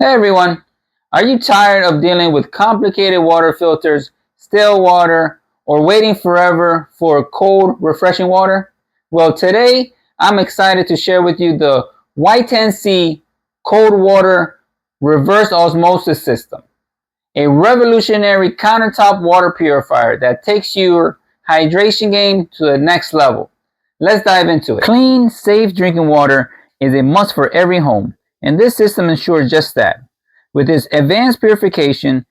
Hey everyone, are you tired of dealing with complicated water filters, stale water, or waiting forever for cold, refreshing water? Well, today I'm excited to share with you the Y10C cold water reverse osmosis system, a revolutionary countertop water purifier that takes your hydration game to the next level. Let's dive into it. Clean, safe drinking water is a must for every home, and this system ensures just that. With its advanced purification,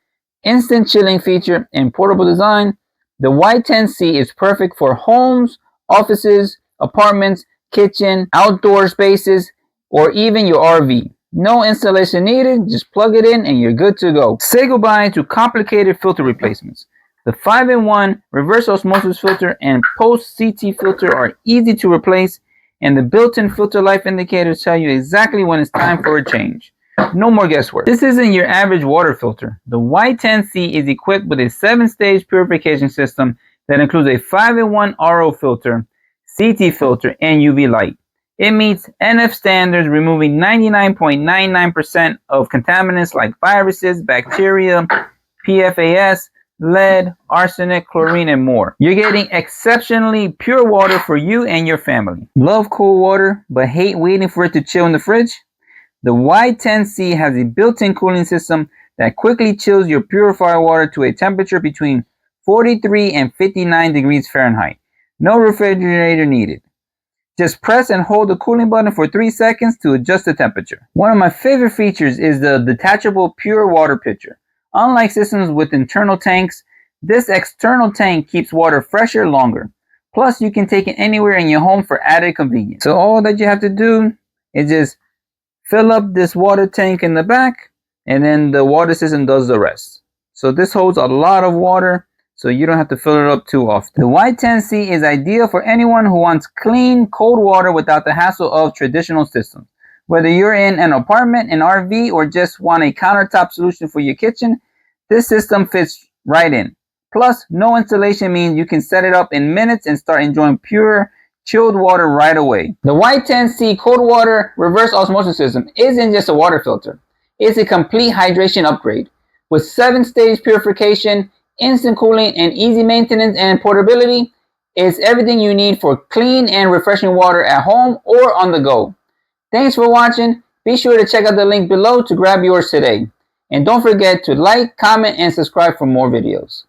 instant chilling feature, and portable design, the Y10C is perfect for homes, offices, apartments, kitchen, outdoor spaces, or even your RV. No installation needed, just plug it in and you're good to go. Say goodbye to complicated filter replacements. The 5-in-1 reverse osmosis filter and post CT filter are easy to replace, and the built-in filter life indicators tell you exactly when it's time for a change. No more guesswork. This isn't your average water filter. The Y10C is equipped with a 7-stage purification system that includes a 5-in-1 RO filter, CT filter, and UV light. It meets NF standards, removing 99.99% of contaminants like viruses, bacteria, PFAS, lead, arsenic, chlorine, and more. You're getting exceptionally pure water for you and your family. Love cold water, but hate waiting for it to chill in the fridge? The Y10C has a built-in cooling system that quickly chills your purified water to a temperature between 43 and 59 degrees Fahrenheit. No refrigerator needed. Just press and hold the cooling button for 3 seconds to adjust the temperature. One of my favorite features is the detachable pure water pitcher. Unlike systems with internal tanks, this external tank keeps water fresher longer. Plus, you can take it anywhere in your home for added convenience. So all that you have to do is just fill up this water tank in the back, and then the water system does the rest. So this holds a lot of water, so you don't have to fill it up too often. The Y10C is ideal for anyone who wants clean, cold water without the hassle of traditional systems. Whether you're in an apartment, an RV, or just want a countertop solution for your kitchen, this system fits right in. Plus, no installation means you can set it up in minutes and start enjoying pure, chilled water right away. The Y10C cold water reverse osmosis system isn't just a water filter. It's a complete hydration upgrade. With 7-stage purification, instant cooling, and easy maintenance and portability, it's everything you need for clean and refreshing water at home or on the go. Thanks for watching. Be sure to check out the link below to grab yours today. And don't forget to like, comment, and subscribe for more videos.